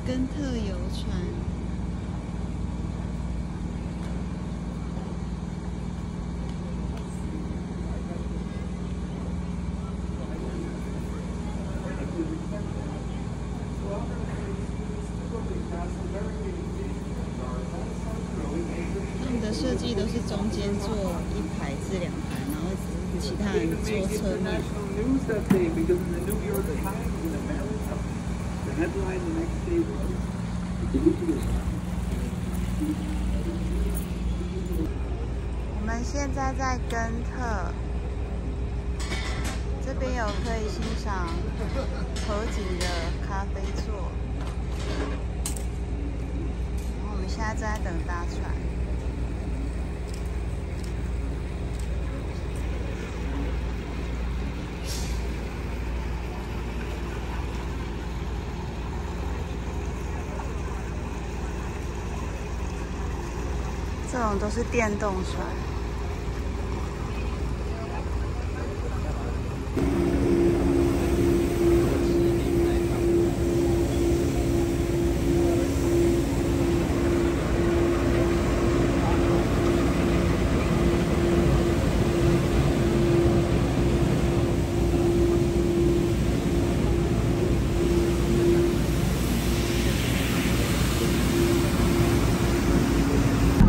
根特游船。他们的设计都是中间坐1排至2排，然后其他人坐侧面。我们现在在根特，这边有可以欣赏河景的咖啡座。然后我们现在正在等搭船。这种都是电动船。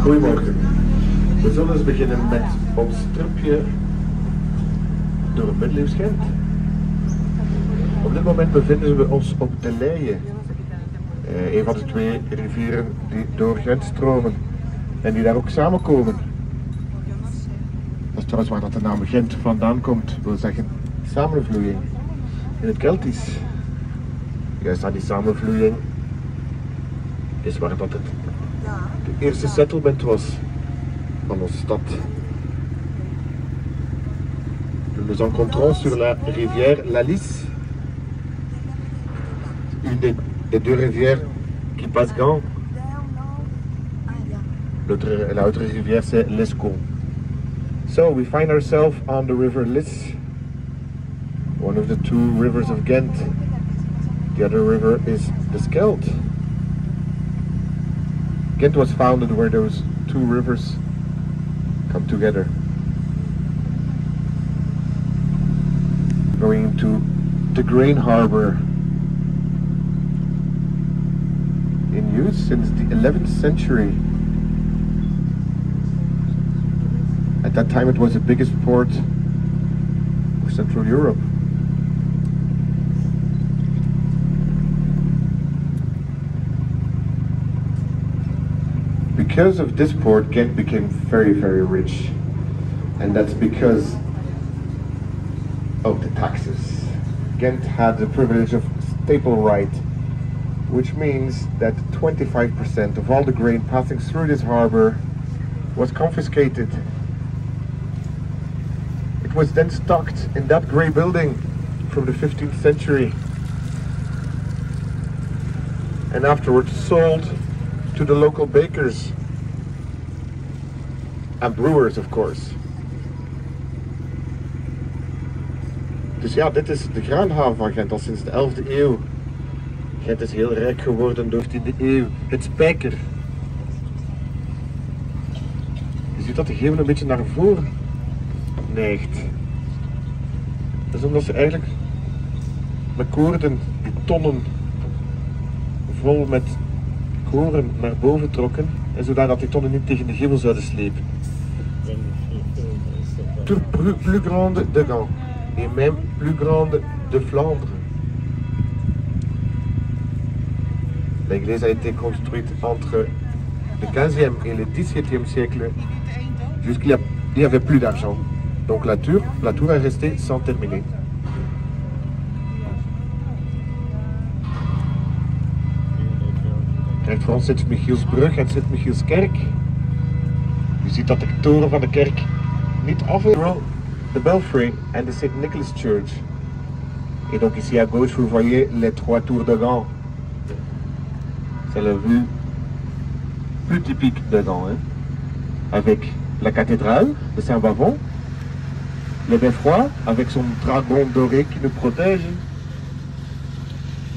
Goedemorgen. We zullen eens beginnen met ons tripje door het middeleeuws Gent. Op dit moment bevinden we ons op de Leie, een van de 2 rivieren die door Gent stromen en die daar ook samenkomen. Dat is trouwens waar dat de naam Gent vandaan komt, dat wil zeggen samenvloeiing. In het Keltisch, juist aan die samenvloeiing, is waar dat het de eerste settlement was van onze stad. Nous nous encontrons sur la rivière la Lys, une des 2 rivières qui passe Gand. L'autre rivière c'est l'Escaut. So we find ourselves on the river Lys, one of the 2 rivers of Ghent. The other river is the Scheldt. Ghent was founded where those 2 rivers come together. Going to the grain harbor, in use since the 11th century. At that time it was the biggest port of Central Europe. Because of this port, Ghent became very, very rich, and that's because of the taxes. Ghent had the privilege of staple right, which means that 25% of all the grain passing through this harbor was confiscated. It was then stocked in that grey building from the 15th century, and afterwards sold to the local bakers and brewers, of course. Dus ja, dit is de graanhaven van Gent al sinds de 11e eeuw. Gent is heel rijk geworden door de eeuw. Het spijker. Je ziet dat de gevel een beetje naar voren neigt. Dat is omdat ze eigenlijk met koorden die tonnen vol met koren naar boven trokken, en zodat die tonnen niet tegen de gevel zouden slepen. Tour plus grande de Gand, et même plus grande de Flandre. L'église a été construite entre le 15e et le 17e siècle. Jusqu'il n'y avait plus d'argent. Donc la tour est restée sans terminer. Kijk, voor ons Sint-Michielsbrug en Sint-Michielskerk. Je ziet dat de toren van de kerk niet af is. The Belfry and the St. Nicholas Church. Et donc ici à gauche, vous voyez les 3 tours de Gand. C'est la vue plus typique de Gand, hein? Avec la cathédrale de Saint-Bavon, le beffroi avec son dragon doré qui nous protège,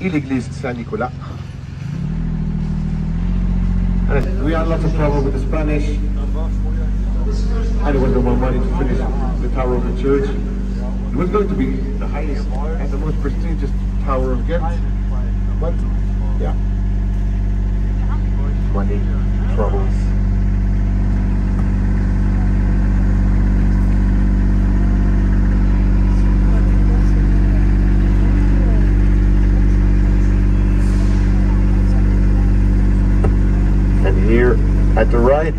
et l'église de Saint-Nicolas. And we had lots of trouble with the Spanish. And there was no more money to finish the tower of the church. It was going to be the highest and the most prestigious tower of Ghent. But, yeah. Money, troubles. And here at the right,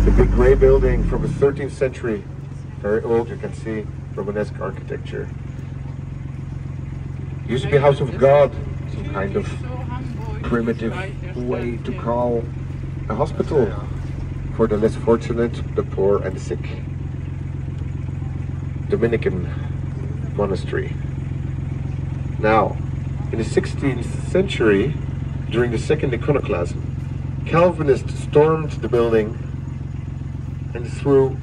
the big grey building from the 13th century, very old, you can see, Romanesque architecture. Used to be a house of God, some kind of primitive way to call a hospital for the less fortunate, the poor and the sick. Dominican monastery. Now, in the 16th century, during the second iconoclasm, Calvinists stormed the building and threw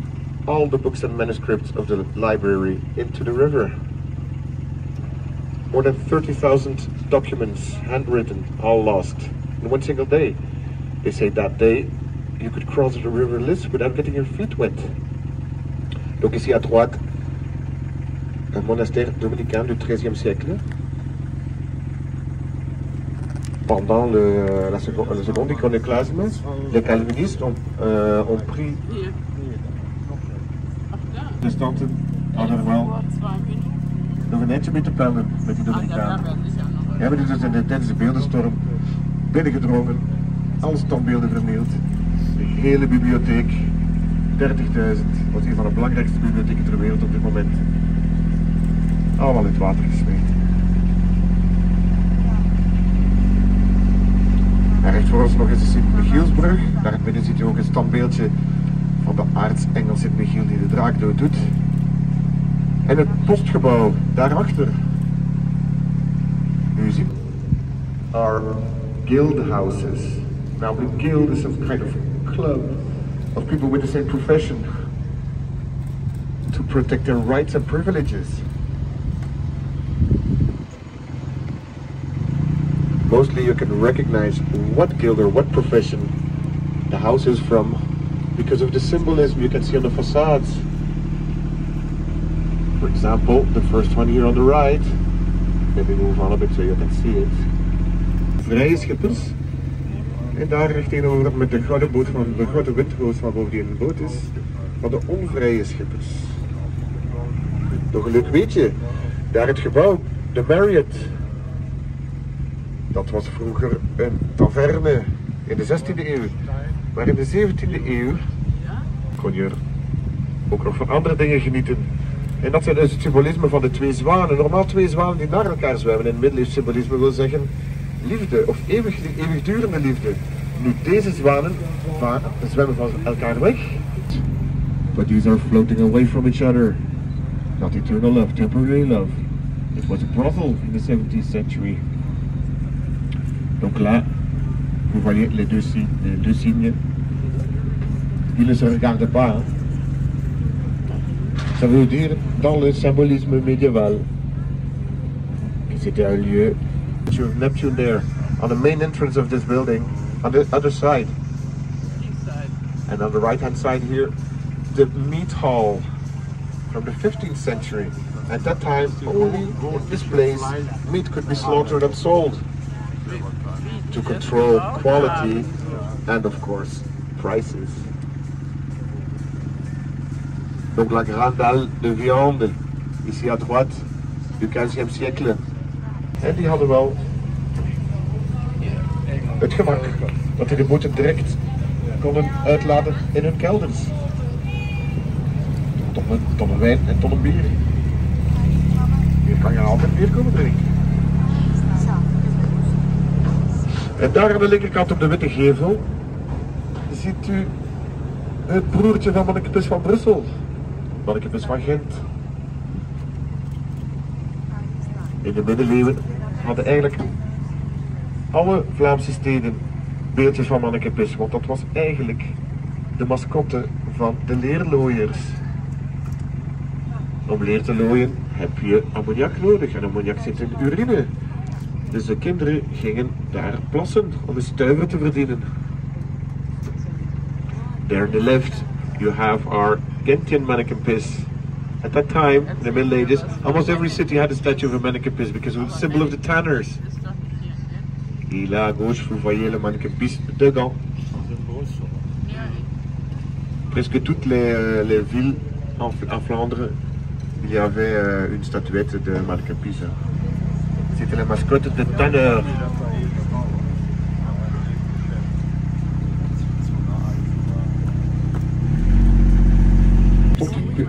all the books and manuscripts of the library into the river. More than 30,000 documents, handwritten, all lost in one single day. They say that day you could cross the river Lys without getting your feet wet. Donc ici à droite, un monastère dominicain du XIIIe siècle. Pendant le second iconoclasme, les calvinistes ont pris de standen hadden wel nog een eindje mee te pellen met die Dominicanen. Die hebben dus tijdens de beeldenstorm binnengedrongen, alle standbeelden vernield, de hele bibliotheek, 30.000, was een van de belangrijkste bibliotheken ter wereld op dit moment, allemaal in het water gesmeten. En recht voor ons nog eens de Sint-Michielsbrug, daar binnen ziet u ook een standbeeldje van de aartsengel Sint-Michiel die de draakdood doet. En het postgebouw daarachter. U ziet are guild houses. Now a guild is some kind of club of people with the same profession to protect their rights and privileges. Mostly you can recognize what guild or what profession the house is from because of the symbolism you can see on the facades. For example, the first one here on the right. Maybe move on a bit so you can see it. Vrije schippers. En daar recht tegenover met de grote boot van de grote windhoos van bovendien een boot is, van de onvrije schippers. Nog een leuk weetje, daar het gebouw, de Marriott. Dat was vroeger een taverne in de 16e eeuw. Maar in de 17e eeuw kon je er ook nog van andere dingen genieten. En dat zijn dus het symbolisme van de twee zwanen. Normaal twee zwanen die naar elkaar zwemmen. In middeleeuws symbolisme wil zeggen liefde of eeuwigdurende liefde. Nu deze zwanen zwemmen van elkaar weg. But these are floating away from each other. Not eternal love, temporary love. It was a brothel in the 17th century. Donc là, vous voyez les deux signes. Ils ne se regardent pas. Hein. Ça veut dire dans le symbolisme médiéval que c'était un lieu. Neptune there, on the main entrance of this building, on the other side. And on the right hand side here, the meat hall from the 15th century. At that time, only in this place, meat could be slaughtered and sold to control quality and of course prices. Donc la grande dalle de viande, ici à droite, du 15e siècle. En die hadden wel het gemak dat die de boten direct konden uitladen in hun kelders. Tonnen wijn en tonnen bier. Hier kan je altijd bier komen drinken. En daar aan de linkerkant op de witte gevel ziet u het broertje van Mannekepis van Brussel. Mannekepis van Gent. In de middeleeuwen hadden eigenlijk alle Vlaamse steden beeldjes van Mannekepis, want dat was eigenlijk de mascotte van de leerlooiers. Om leer te looien heb je ammoniak nodig en ammoniak zit in de urine. Dus de kinderen gingen daar plassen om een stuiver te verdienen. there on the left, you have our Gentian mannequin piss. At that time, in the Middle Ages, almost every city had a statue of a mannequin piss because it was a symbol of the tanners. Et là à gauche, vous voyez le mannequin piss de Gand. Presque toutes les villes en Flandre, il y avait une statuette de mannequin piss. C'était la mascotte de Tanner.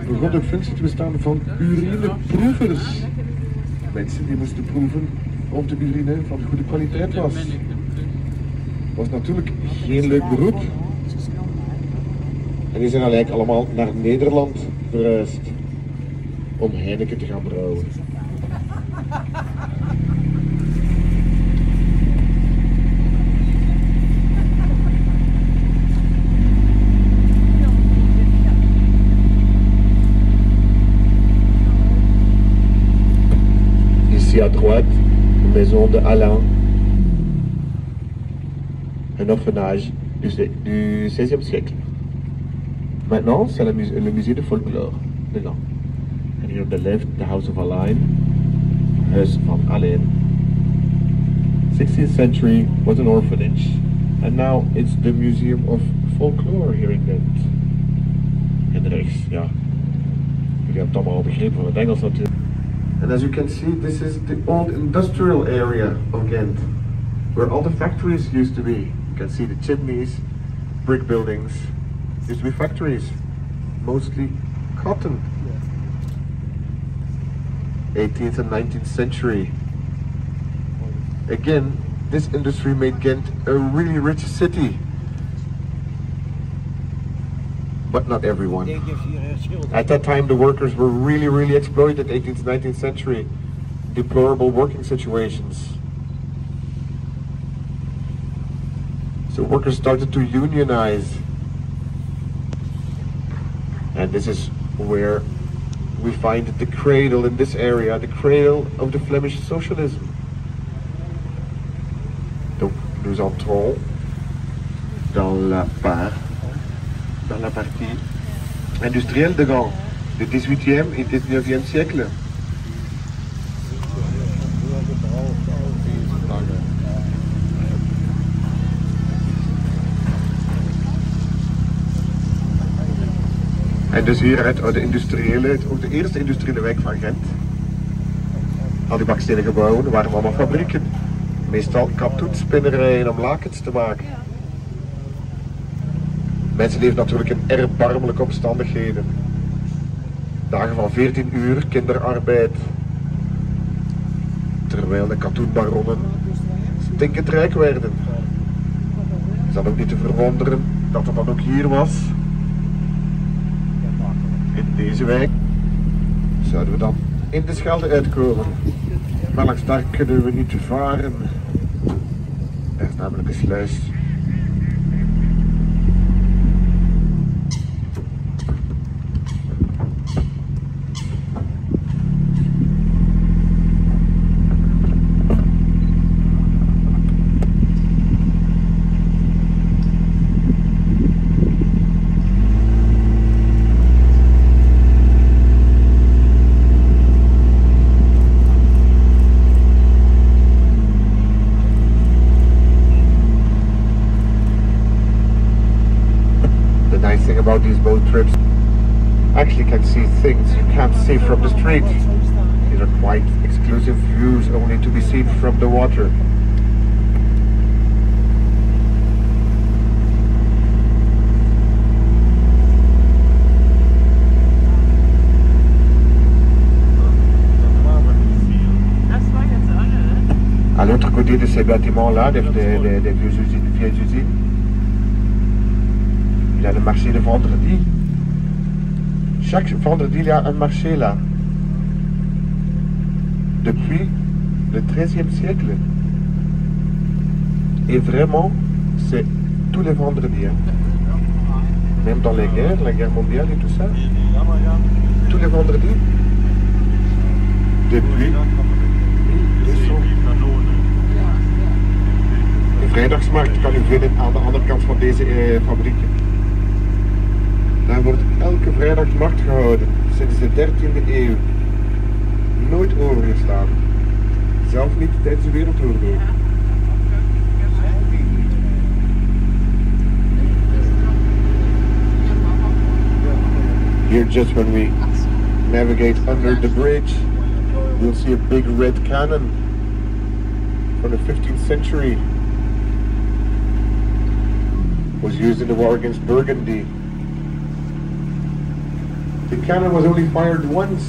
Begon de functie te bestaan van urineproevers. Mensen die moesten proeven of de urine van goede kwaliteit was. Was natuurlijk geen leuk beroep. En die zijn eigenlijk allemaal naar Nederland verhuisd om Heineken te gaan brouwen. Ici à droite, la maison de Alain, un orphelinage du XVIe siècle. Maintenant, c'est le musée de folklore de Gand. And here on the left, the house of Alain, huis van Alain. 16th century was an orphanage, and now it's the Museum of Folklore here in Ghent. En rechts, ja. Jullie hebben het allemaal al begrepen van het Engels natuurlijk. And as you can see, this is the old industrial area of Ghent, where all the factories used to be. You can see the chimneys, brick buildings. Used to be factories, mostly cotton. 18th and 19th century. Again, this industry made Ghent a really rich city. But not everyone. At that time, the workers were really exploited, 18th, 19th century. Deplorable working situations. So workers started to unionize. And this is where we find the cradle in this area, the cradle of the Flemish socialism. Donc nous entrons dans la partie industrielle de Gand, du 18e et 19e siècle. En dus hier ook de eerste industriële wijk van Gent. Al die bakstenen gebouwen waren allemaal fabrieken. Meestal katoenspinnerijen om lakens te maken. Mensen leefden natuurlijk in erbarmelijke omstandigheden. Dagen van 14 uur kinderarbeid. Terwijl de katoenbaronnen stinkend rijk werden. Het is dan ook niet te verwonderen dat het dan ook hier was. In deze wijk zouden we dan in de Schelde uitkomen. Maar langs daar kunnen we niet varen. Er is namelijk een sluis. About these boat trips, actually can see things you can't see from the street. These are quite exclusive views, only to be seen from the water. À l'autre côté de ces bâtiments-là, des vieilles usines, il y a le marché de vendredi. Chaque vendredi, il y a un marché là. Depuis le XIIIe siècle. Et vraiment, c'est tous les vendredis. Hein. Même dans les guerres, la guerre mondiale et tout ça. Tous les vendredis. Depuis. De vrijdagsmarkt kan u vinden aan de andere kant van deze fabrieken. Daar wordt elke vrijdagmarkt gehouden, sinds de 13e eeuw. Nooit overgestaan. Zelf niet tijdens de Wereldoorlog. Here, just when we navigate under the bridge, you'll see a big red cannon from the 15th century. It was used in the war against Burgundy. The cannon was only fired once.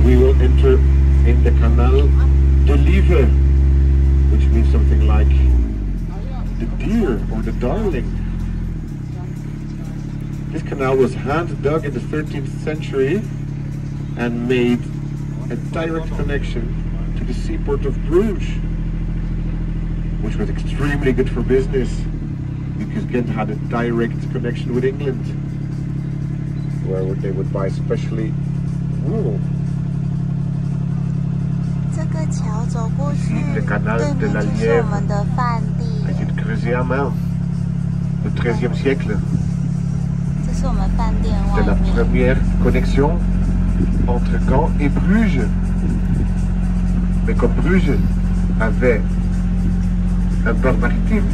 We will enter in the Canal de Lieve, which means something like the deer or the darling. This canal was hand dug in the 13th century and made a direct connection to the seaport of Bruges, which was extremely good for business because Ghent had a direct connection with England, where they would buy especially wool. 这个桥走过去，对面就是我们的饭店。A été creusé à main, au XIIIe siècle. 这是我们饭店外 C'est la 面。 première connexion entre Gand et Bruges. Mais comme Bruges avait un port maritime,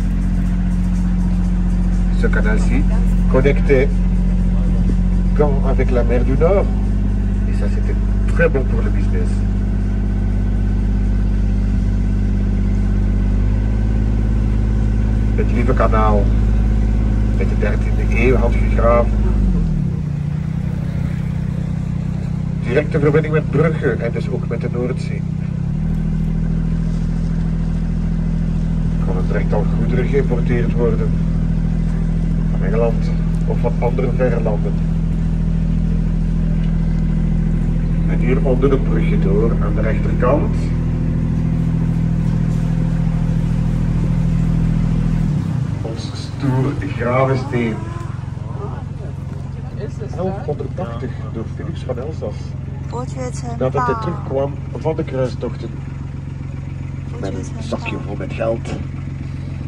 ce canal-ci connectait Gand avec la mer du Nord. Et ça, c'était très bon pour le business. Het Lieve Kanaal uit de 13e eeuw had gegraven. Directe verbinding met Brugge en dus ook met de Noordzee. Kon het direct al goederen geïmporteerd worden van Engeland of van andere verre landen. En hier onder de brugje door aan de rechterkant stoer gravensteen. 1180 door Philips van Elzas. Nadat hij terugkwam van de kruistochten. Met een zakje vol met geld.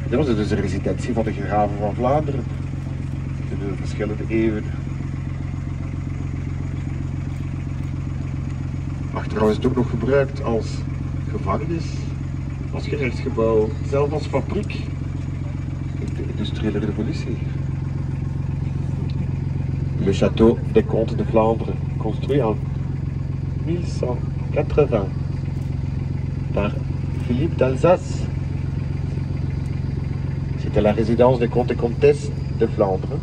Dit was dus de residentie van de graven van Vlaanderen. In de verschillende eeuwen. Achteraf is het ook nog gebruikt als gevangenis, als gerechtsgebouw, zelfs als fabriek. De industriële revolutie. Le château des Comtes de Flandre, construit en 1180 par Philippe d'Alsace. C'était la résidence des comtes et comtesses de Flandre.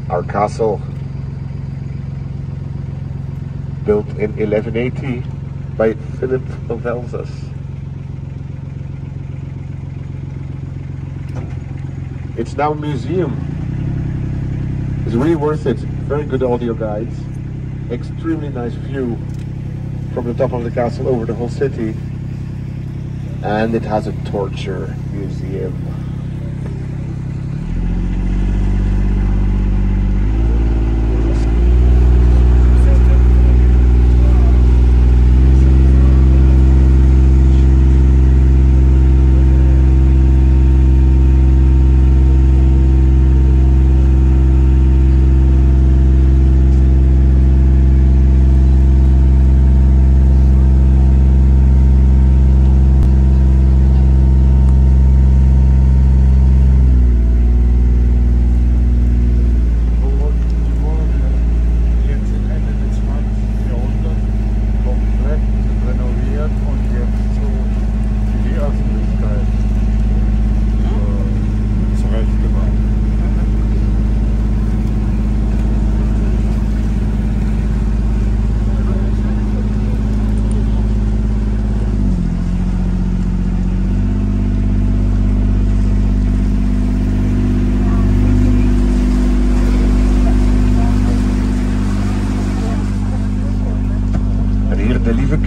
Our castle, built in 1180 by Philip of Elzas. It's now a museum. It's really worth it. Very good audio guides. Extremely nice view from the top of the castle over the whole city. And it has a torture museum.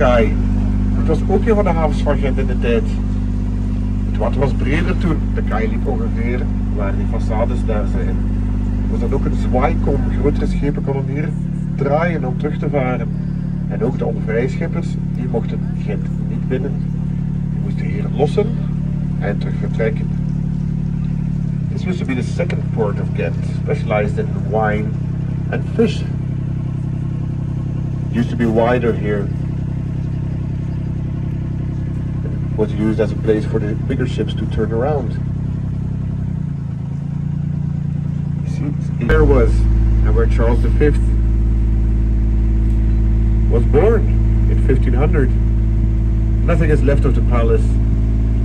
Kaai. Het was ook een van de havens van Gent in de tijd. Het water was breder toen. De Kaai liep ongeveer waar die façades daar zijn. Er was dan ook een zwaaikom. Grotere schepen konden hier draaien om terug te varen. En ook de onvrijschippers, die mochten Gent niet binnen. Die moesten hier lossen en terug vertrekken. This used to be the second port of Ghent, specialized in wine and fish. It used to be wider here. It was used as a place for the bigger ships to turn around. You see, here was, and where Charles V was born in 1500. Nothing is left of the palace.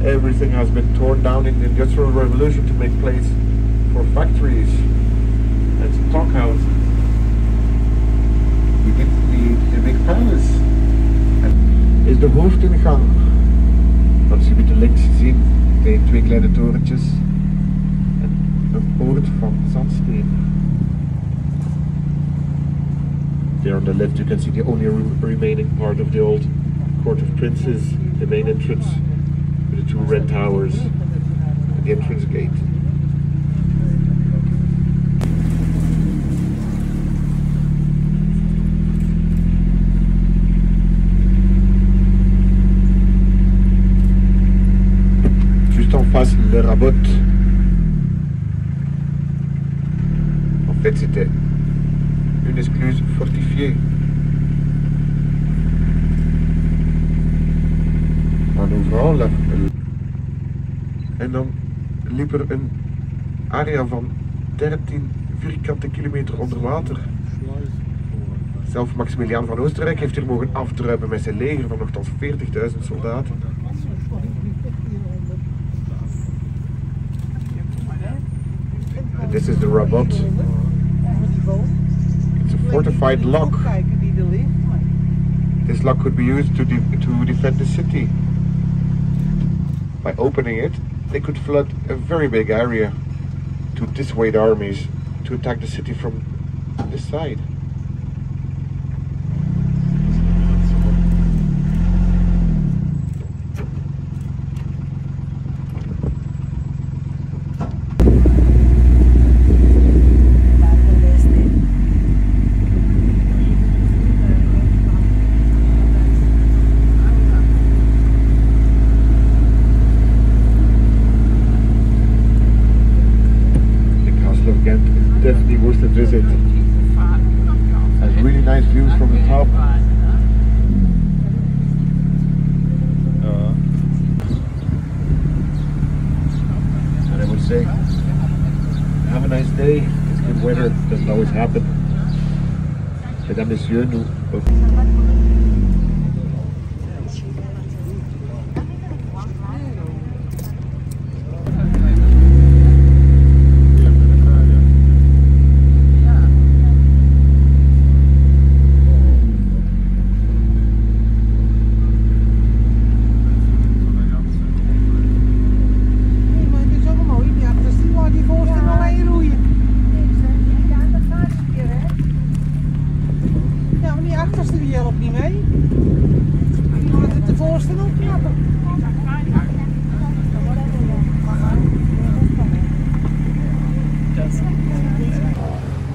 Everything has been torn down in the Industrial Revolution to make place for factories and stockhouses. The big palace is de hoofdingang. Dat zie je te links zien, twee kleine torentjes en een poort van zandsteen. There on the left you can see the only remaining part of the old Court of Princes, the main entrance with the two red towers and the entrance gate. Juste en face, le Rabot. En fait, c'était une escluse fortifiée. En overal en dan liep er een area van 13 vierkante kilometer onder water. Zelf Maximiliaan van Oostenrijk heeft hier mogen afdruipen met zijn leger van nogthans 40.000 soldaten. And this is the Rabot. It's a fortified lock. This lock could be used to defend the city. By opening it, they could flood a very big area to dissuade armies to attack the city from this side. Definitely worth a visit. Has really nice views from the top. And I would say, have a nice day. It's good weather, doesn't always happen. Mesdames, Messieurs, nous...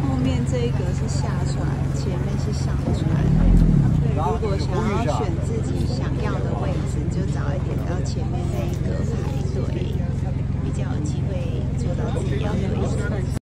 后面这一格是下船，前面是上船。如果想要选自己想要的位置，就早一点到前面那一格排队，比较有机会坐到自己要的位置。